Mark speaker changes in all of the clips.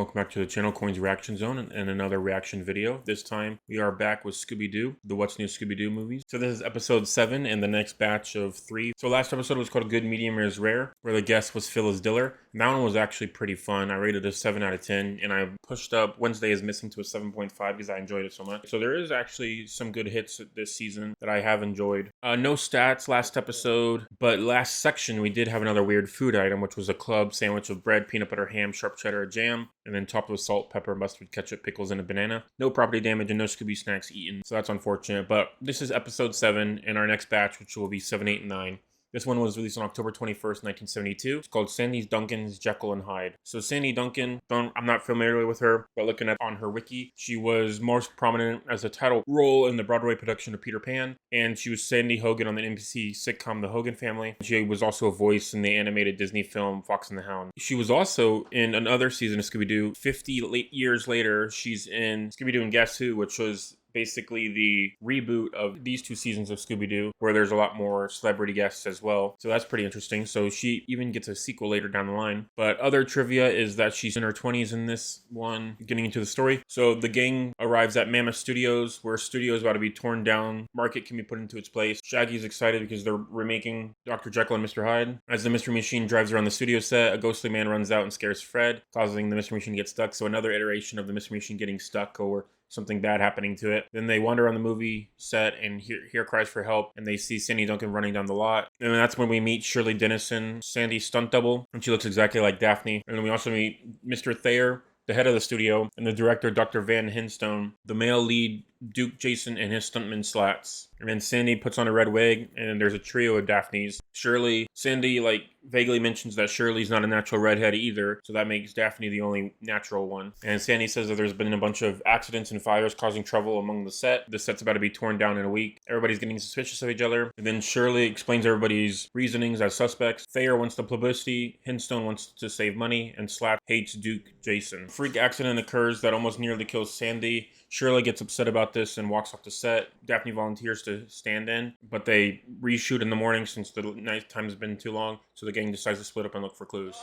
Speaker 1: welcome back to the channel, Coins Reaction Zone, and another reaction video. This time, we are back with Scooby-Doo, the What's New Scooby-Doo movies. So this is episode 7 and the next batch of 3. So last episode was called Good, Medium, or Rare, where the guest was Phyllis Diller. And that one was actually pretty fun. I rated it a 7 out of 10, and I pushed up Wednesday is Missing to a 7.5 because I enjoyed it so much. So there is actually some good hits this season that I have enjoyed. No stats last episode, but last section we did have another weird food item, which was a club sandwich of bread, peanut butter, ham, sharp cheddar, jam, and then topped with salt, pepper, mustard, ketchup, pickles, and a banana. No property damage and no Scooby snacks eaten, so that's unfortunate. But this is episode 7, and our next batch, which will be 7, 8, and 9. This one was released on October 21st, 1972. It's called Sandy Duncan's Jekyll and Hyde. So Sandy Duncan, I'm not familiar with her, but looking at on her wiki, she was most prominent as a title role in the Broadway production of Peter Pan, and she was Sandy Hogan on the NBC sitcom The Hogan Family. She was also a voice in the animated Disney film Fox and the Hound. She was also in another season of Scooby-Doo. 50 years later, she's in Scooby-Doo and Guess Who, which was basically the reboot of these 2 seasons of Scooby-Doo, where there's a lot more celebrity guests as well. So that's pretty interesting. So she even gets a sequel later down the line. But other trivia is that she's in her 20s in this one, getting into the story. So the gang arrives at Mammoth Studios, where studio is about to be torn down. Market can be put into its place. Shaggy's excited because they're remaking Dr. Jekyll and Mr. Hyde. As the Mystery Machine drives around the studio set, a ghostly man runs out and scares Fred, causing the Mystery Machine to get stuck. So another iteration of the Mystery Machine getting stuck or something bad happening to it. Then they wander on the movie set and hear cries for help, and they see Sandy Duncan running down the lot. And then that's when we meet Shirley Dennison, Sandy's stunt double, and she looks exactly like Daphne. And then we also meet Mr. Thayer, the head of the studio, and the director, Dr. Van Hinstone, the male lead, Duke Jason, and his stuntman Slats. And then Sandy puts on a red wig, and there's a trio of Daphnes. Sandy, vaguely mentions that Shirley's not a natural redhead either, so that makes Daphne the only natural one. And Sandy says that there's been a bunch of accidents and fires causing trouble among the set. The set's about to be torn down in a week. Everybody's getting suspicious of each other. And then Shirley explains everybody's reasonings as suspects. Thayer wants the publicity, Hinstone wants to save money, and Slats hates Duke Jason. A freak accident occurs that almost nearly kills Sandy. Shirley gets upset about this and walks off the set. Daphne volunteers to stand in, but they reshoot in the morning since the night time has been too long, so the gang decides to split up and look for clues.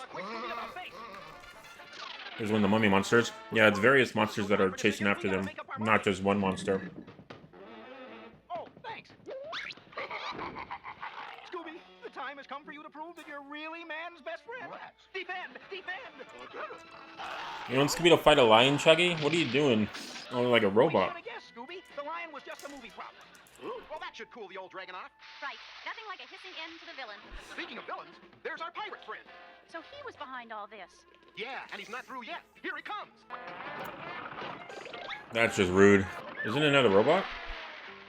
Speaker 1: Here's one of the mummy monsters. Yeah, it's various monsters that are chasing after them, not just one monster.
Speaker 2: Oh, thanks. Scooby, the time has come for you to prove that you're really man's best friend. Defend! Defend!
Speaker 1: You want Scooby to fight a lion, Shaggy? What are you doing? Oh, like a robot.
Speaker 2: Guess, Scooby. The lion was just a movie prop. Well, that should cool the old dragon off.
Speaker 3: Right. Nothing like a hissing end to the villain.
Speaker 2: Speaking of villains, there's our pirate friend.
Speaker 3: So he was behind all this.
Speaker 2: Yeah, and he's not through yet. Here he comes.
Speaker 1: That's just rude. Isn't it another robot?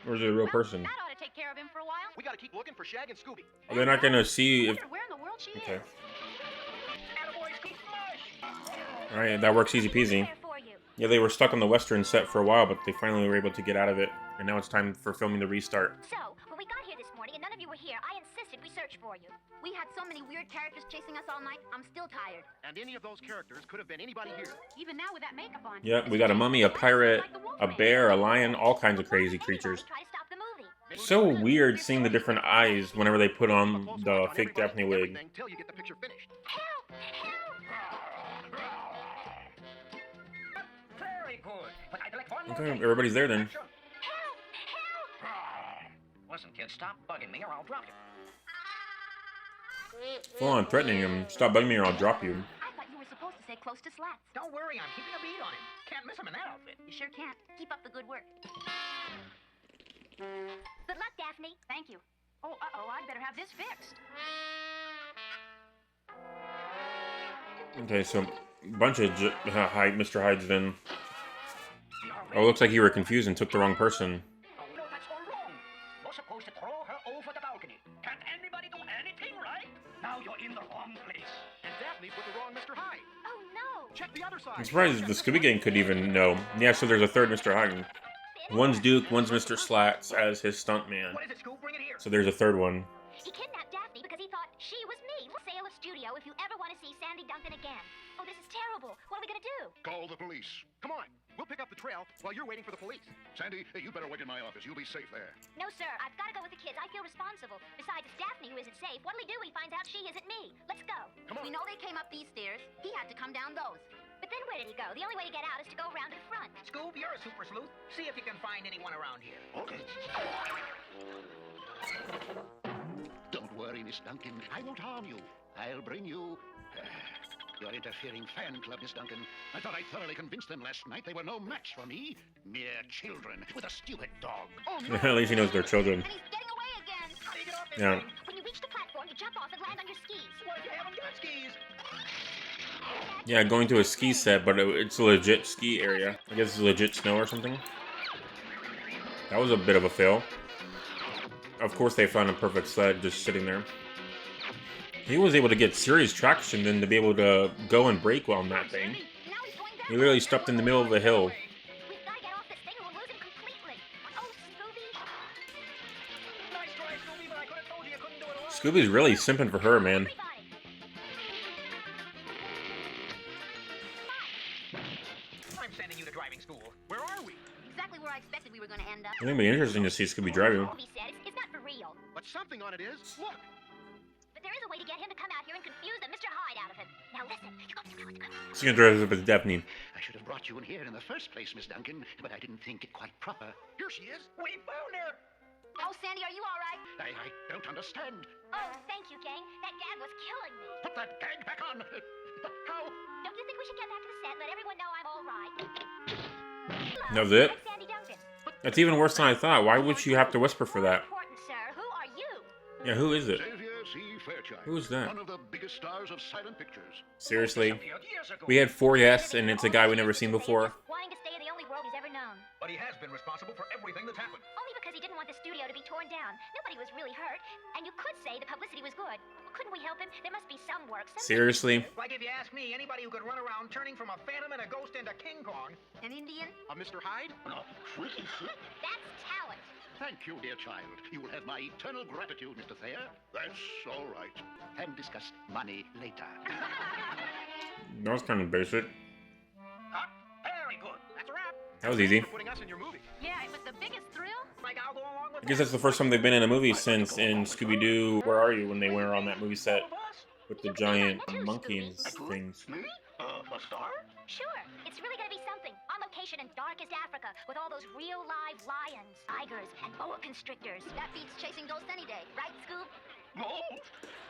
Speaker 1: Or is it a real person?
Speaker 3: That ought to take care of him for a while.
Speaker 2: We gotta keep looking for Shag and Scooby.
Speaker 1: Well, they're not gonna see if...
Speaker 3: Where in the world she
Speaker 1: Okay.
Speaker 3: is?
Speaker 2: Attaboy, Scoop Smush!
Speaker 1: Alright, that works easy peasy. Yeah, they were stuck on the Western set for a while, but they finally were able to get out of it. And now it's time for filming the restart.
Speaker 4: So, when we got here this morning and none of you were here, I insisted we search for you. We had so many weird characters chasing us all night, I'm still tired.
Speaker 2: And any of those characters could have been anybody here.
Speaker 3: Even now with that makeup on.
Speaker 1: Yep, we got a mummy, a pirate, a bear, a lion, all kinds of crazy creatures.
Speaker 4: Try to stop the movie.
Speaker 1: It's so weird seeing the different eyes whenever they put on the fake Daphne wig.
Speaker 2: Till you get the picture finished.
Speaker 4: Help! Help!
Speaker 5: Very good. But I'd like one more
Speaker 1: Okay,
Speaker 5: thing.
Speaker 1: everybody's there then.
Speaker 4: Help! Help!
Speaker 5: Listen, kid, stop bugging me or I'll drop you.
Speaker 1: Full on threatening him. Stop bugging me or I'll drop you.
Speaker 4: I thought you were supposed to say close to Slats.
Speaker 5: Don't worry, I'm keeping a bead on him. Can't miss him in that outfit.
Speaker 4: You sure can't. Keep up the good work. Good luck, Daphne.
Speaker 3: Thank you. Oh, I'd better have this fixed.
Speaker 1: Okay, so a bunch of Mr. Hydes then. Oh, looks like you were confused and took the wrong person.
Speaker 5: Oh, no, that's all wrong. You're supposed to throw her over the balcony. Can't anybody do anything right? Now you're in the wrong place.
Speaker 2: And Daphne put the wrong Mr. Hyde.
Speaker 4: Oh, no.
Speaker 2: Check the other side.
Speaker 1: I'm surprised the Scooby Gang could even know. Yeah, so there's a third Mr. Hyde. One's Duke, one's Mr. Slats as his stuntman.
Speaker 5: What is it, Scoop? Bring it here.
Speaker 1: So there's a third one.
Speaker 4: He kidnapped Daphne because he thought she was me. Sail a studio if you ever want to see Sandy Duncan again. Oh, this is terrible. What are we going to do?
Speaker 6: Call the police.
Speaker 2: Come on. We'll pick up the trail while you're waiting for the police.
Speaker 6: Sandy, you better wait in my office. You'll be safe there.
Speaker 4: No, sir. I've got to go with the kids. I feel responsible. Besides, it's Daphne who isn't safe. What'll he do when he finds out she isn't me? Let's go.
Speaker 6: Come on.
Speaker 4: We know they came up these stairs. He had to come down those. But then where did he go? The only way to get out is to go around to the front.
Speaker 2: Scoob, you're a super sleuth. See if you can find anyone around here.
Speaker 6: Okay. Don't worry, Miss Duncan. I won't harm you. I'll bring you... your interfering fan club, Miss Duncan. I thought I thoroughly convinced them last night they were no match for me. Mere children with a stupid dog.
Speaker 2: Oh, no.
Speaker 1: At least he knows they're children.
Speaker 4: And he's getting away again.
Speaker 2: How do you get off this
Speaker 1: Yeah.
Speaker 2: thing?
Speaker 4: When you reach the platform, you jump off and land on your skis.
Speaker 2: What if you haven't got skis?
Speaker 1: Yeah, going to a ski set, but it's a legit ski area. I guess it's legit snow or something. That was a bit of a fail. Of course, they found a perfect sled just sitting there. He was able to get serious traction then to be able to go and brake well on that thing.
Speaker 4: Now he's going down.
Speaker 1: He literally stepped in the middle of a hill.
Speaker 4: We've got to get off this thing or we'll lose him completely. Oh, Scooby.
Speaker 2: Nice try, Scooby, but I could have told you couldn't do it alone.
Speaker 1: Scooby's really simping for her, man.
Speaker 4: Everybody.
Speaker 2: I'm sending you to driving school. Where are we?
Speaker 3: Exactly where I expected we were going to end up.
Speaker 1: I think it'd be interesting to see Scooby driving.
Speaker 4: Scooby said it's not for real.
Speaker 2: But something on it is. Look.
Speaker 4: But there is a way to get him to come out here and confuse the Mr. Hyde out of it. Now listen.
Speaker 1: She's gonna dress up as Daphne.
Speaker 6: I should have brought you in here in the first place, Miss Duncan, but I didn't think it quite proper.
Speaker 2: Here she is. We found her.
Speaker 3: Oh, Sandy, are you all right?
Speaker 6: I don't understand.
Speaker 4: Oh, thank you, gang. That gag was killing me.
Speaker 6: Put that gag back on. How?
Speaker 4: Don't you think we should get back to the set and let everyone know I'm all right?
Speaker 1: That was it?
Speaker 4: I'm Sandy Duncan.
Speaker 1: That's even worse than I thought. Why would you have to whisper for that?
Speaker 4: Important, sir. Who are you?
Speaker 1: Yeah, who is it?
Speaker 6: Xavier C. Fairchild.
Speaker 1: Who is that?
Speaker 6: One of the biggest stars of silent pictures.
Speaker 1: Seriously?
Speaker 2: Disappeared years ago.
Speaker 1: We had 4 guests, and it's a guy we never seen before.
Speaker 4: Wanting to stay in the only world he's ever known.
Speaker 2: But he has been responsible for everything that's happened.
Speaker 4: Only because he didn't want the studio to be torn down. Nobody was really hurt, and you could say the publicity was good. Couldn't we help him? There must be some work.
Speaker 1: Seriously?
Speaker 2: Like if you ask me, anybody who could run around turning from a phantom and a ghost into King Kong.
Speaker 3: An Indian?
Speaker 2: A Mr. Hyde?
Speaker 4: That's talent.
Speaker 6: Thank you, dear child. You will have my eternal gratitude, Mr. Thayer. That's all right. And discuss money later.
Speaker 1: That was kind of basic.
Speaker 2: Very good. That's a wrap.
Speaker 1: That was easy.
Speaker 2: For putting us in your movie.
Speaker 3: Yeah, it was the biggest thrill.
Speaker 2: Mike, I'll go along with
Speaker 1: I guess that's the first time they've been in a movie since in Scooby-Doo, Where Are You, when they were on that movie set with the giant monkey and things.
Speaker 5: Me? A star?
Speaker 4: Sure. It's really gonna be something. On location in darkest Africa with all those real live lions, tigers, and boa constrictors.
Speaker 3: That beats chasing ghosts any day, right, Scoob?
Speaker 5: No.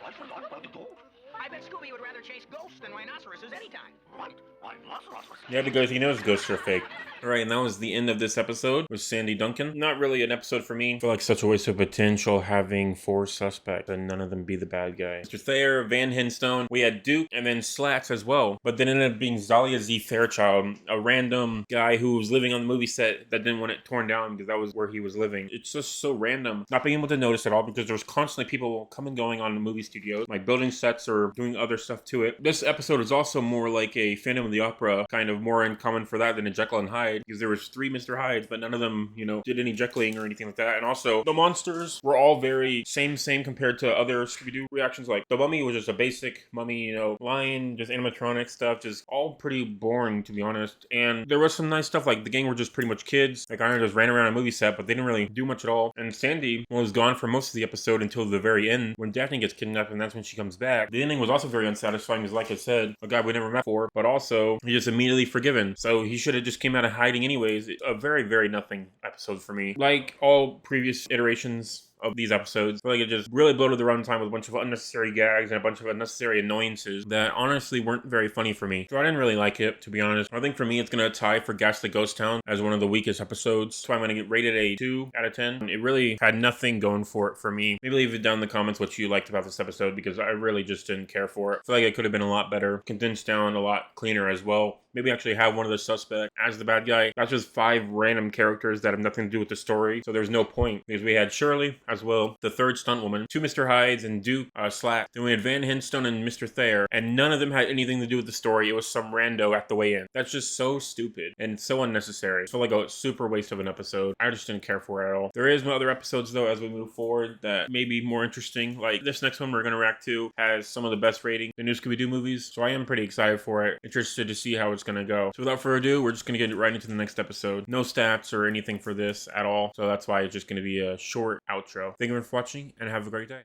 Speaker 5: I forgot about the gold.
Speaker 2: I bet Scooby would rather chase ghosts than rhinoceroses anytime.
Speaker 5: Right. Rhinoceros.
Speaker 1: Yeah, because he knows ghosts are fake. Alright, and that was the end of this episode with Sandy Duncan. Not really an episode for me. I feel like such a waste of potential having 4 suspects and none of them be the bad guy. Mr. Thayer, Van Henstone, we had Duke, and then Slats as well. But then it ended up being Zalia Z. Fairchild, a random guy who was living on the movie set that didn't want it torn down because that was where he was living. It's just so random. Not being able to notice at all because there's constantly people coming and going on the movie studios, like building sets or doing other stuff to it. This episode is also more like a Phantom of the Opera, kind of more in common for that than a Jekyll and Hyde, because there was 3 Mr. Hydes, but none of them, did any Jekyling or anything like that. And also, the monsters were all very same compared to other Scooby-Doo reactions. Like, the mummy was just a basic mummy, lion, just animatronic stuff, just all pretty boring, to be honest. And there was some nice stuff, like the gang were just pretty much kids. Like, I just ran around a movie set, but they didn't really do much at all. And Sandy was gone for most of the episode until the very end, when Daphne gets kidnapped, and that's when she comes back. The ending was also very unsatisfying, because like I said, a guy we never met before, but also, he just immediately forgiven. So he should have just came out of hiding anyways. A very, very nothing episode for me. Like all previous iterations of these episodes, I feel like it just really bloated the runtime with a bunch of unnecessary gags and a bunch of unnecessary annoyances that honestly weren't very funny for me. So I didn't really like it, to be honest. I think for me, it's going to tie for Ghastly Ghost Town as one of the weakest episodes. So I'm going to get rated a 2 out of 10. It really had nothing going for it for me. Maybe leave it down in the comments what you liked about this episode, because I really just didn't care for it. I feel like it could have been a lot better, condensed down a lot cleaner as well. Maybe actually have one of the suspects as the bad guy. That's just 5 random characters that have nothing to do with the story. So there's no point, because we had Shirley as well, the 3rd stunt woman, 2 Mr. Hydes and Duke, Slack. Then we had Van Henstone and Mr. Thayer, and none of them had anything to do with the story. It was some rando at the way in. That's just so stupid and so unnecessary. I feel like a super waste of an episode. I just didn't care for it at all. There is no other episodes though as we move forward that may be more interesting. Like this next one we're going to react to has some of the best rating, the new Scooby-Doo movies. So I am pretty excited for it. Interested to see how it's going to go. So without further ado, we're just going to get right into the next episode. No stats or anything for this at all. So that's why it's just going to be a short outro. Thank you for watching and have a great day.